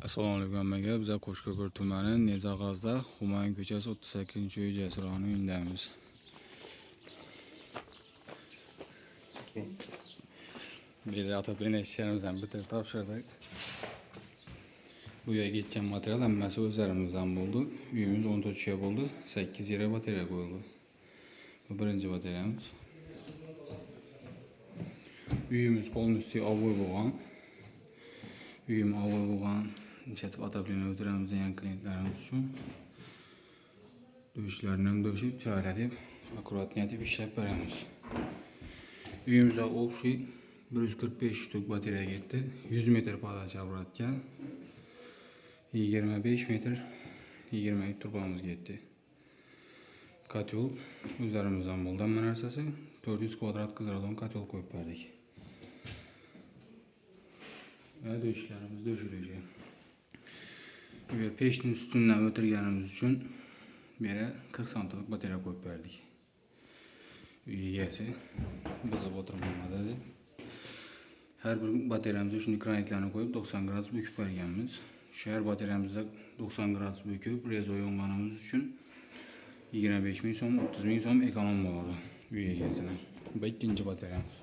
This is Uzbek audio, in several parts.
Assalomu alaykum hammaga. Biz Qo'shko'pir tumani Nezag'azda Humayun ko'chasi 38-uy Jasirxonning uyidamiz. Bir ataplarni ishlarimizdan bitirib topshirdik. Bu yerga ketgan material hammasi o'zlarimizdan bo'ldi. Uyimiz 14 ga bo'ldi. 8 yera batareya qo'yildi. Bu birinchi batareyamiz. Uyimiz polностью avoy bo'lgan. Uyim avoy bo'lgan. Chatib ataplarni o'tiramiz degan klientlarimiz uchun. Dövüşlerini ham dövüşüp, çaylatıp, akkuratni etib ishlab beramiz. Uyimizga o'xshi 145 shtuk batareya ketdi. 100 metr podacha obratga 25 metr 20 turbamiz ketdi. Katyol o'zlarimizdan bo'ldi hamma narsasi. 400 kvadrat qizg'aradon katyol qo'yib berdik. Va dövüşlerimiz dövüşülecek. Pechning ustidan o'tirganimiz uchun beri 40 santimlik batareya qo'yib berdik. Uy egasi buzib o'tirmadi dedi. Har bir batareyamizga shunday kraniklarni qo'yib 90 gradus bukib berganmiz. Shu har batareyamizda 90 gradus bukib rezo yonganimiz uchun 25 ming so'm, 30 ming so'm ekonom bo'ldi uy egasini. Bu ikkinchi batareyamiz.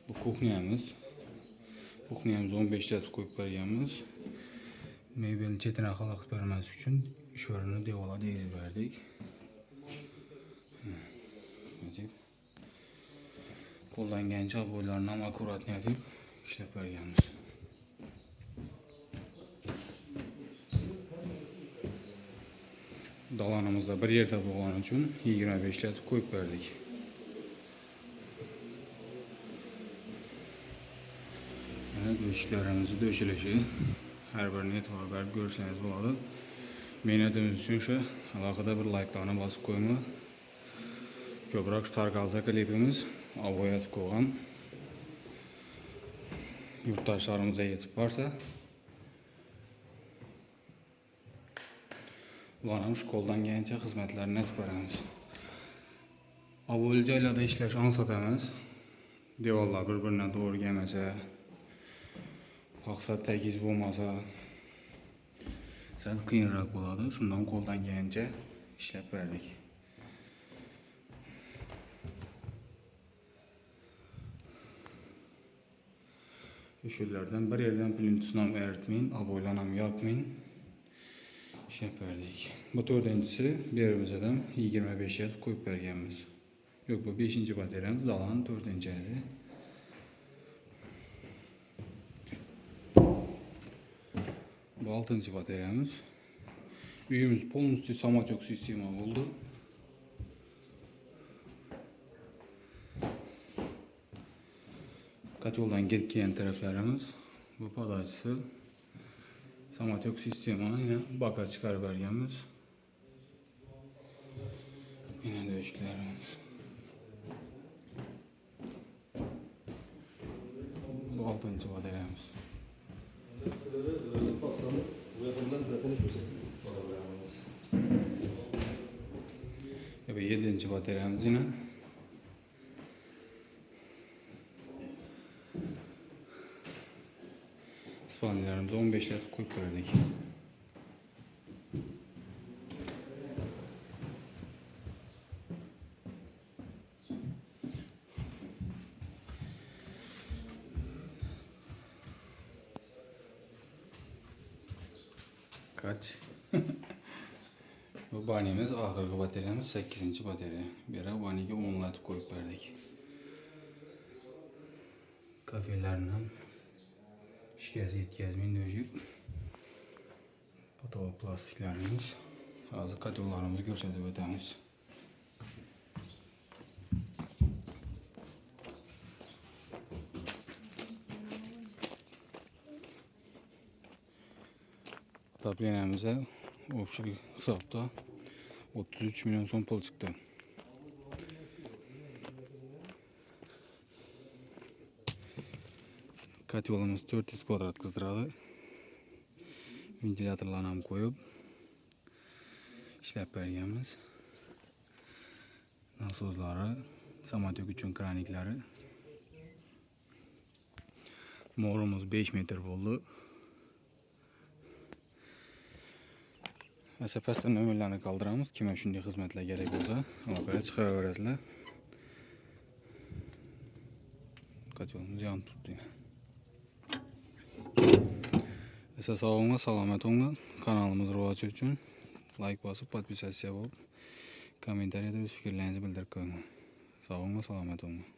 Bu kuxnyamiz. Kuxnyamiz 15 lat qo'yib berganmiz. Mebelni chetini xalaqit bermaslik uchun ishorni devorlarga egizib berdik. Qo'llangancha bo'ylarni ham akkuratni etib ishlab berganmiz. Dalanimizda bir yerda bo'lgani uchun 25 lat qo'yib berdik. Dövüşlerimizi dövüşülüşü her birini e'tibor berib ko'rsangiz bo'ladi. Menetimiz uchun shu alohida bir like'larni bosib qo'yinglar. Ko'proq tarqalsa klipimiz avoyat qo'ygan. Yurtdoshlarimizga yetib borsa, ular ham shu qo'ldan kelgancha xizmatlarni etib beramiz. Avoyli joylarda ishlash ansat emas. Devorlar bir-biridan to'g'ri kelmasa, maqsad tagiz bo'lmasa, sal qiyinroq bo'ladi. Shundan qo'ldan kelgancha ishlab berdik. Shulardan bir yerdan plintusni ham eritmang, avoylarni ham yopmang. Ishlab berdik. Bu to'rtinchisi berimizdan 25 yil qo'yib berganmiz. Yo'q, bu 5-chi batareyamiz, dalan 4-chi edi. Bu 6-cı batareyamiz. Uyimiz polностью самотек sistema oldu. Katyoldan gelken taraflarımız bu podachisi samotök sistema yine baka çıkarıp berganmiz. Yine dövüşlerimiz. Bu 6-cı batareyamiz. Evet, 7-ci batareyamiz yine. Spaniyelerimize 15 lat koyup verdik. Kaç? Bu banimiz ahırgı batareyamiz 8-ci batareya. Beri baniga 10 lat koyup verdik. Kafelerinden şikayet yetkazmayın dövüşüp patolog plastiklerimiz hazır katyollarımızı gösterip ötemiz. Taplenemize ofşu bir hesapta 33 milyon son pul çıktı. Katyolumuz 400 kvadrat kızdırdı. Ventilatorlarını ham koyup ishlab berganmiz. Nasozlari, samotyok uchun kraniklari Morumuz 5 metr bo'ldi. Asa pastdan nomerlarni qoldiramiz. Kimga shunday xizmatlar kerak bo'lsa, aloqaga chiqaverasizlar. Kotyolimiz yonib turibdi. Esa sog'inglar, salomat bo'linglar. Kanalimiz rivoji uchun like bosib, podpisatsiya bo'lib, kommentariyada o'z fikrlaringizni bildirib qo'ying. Sog'inglar, salomat bo'linglar.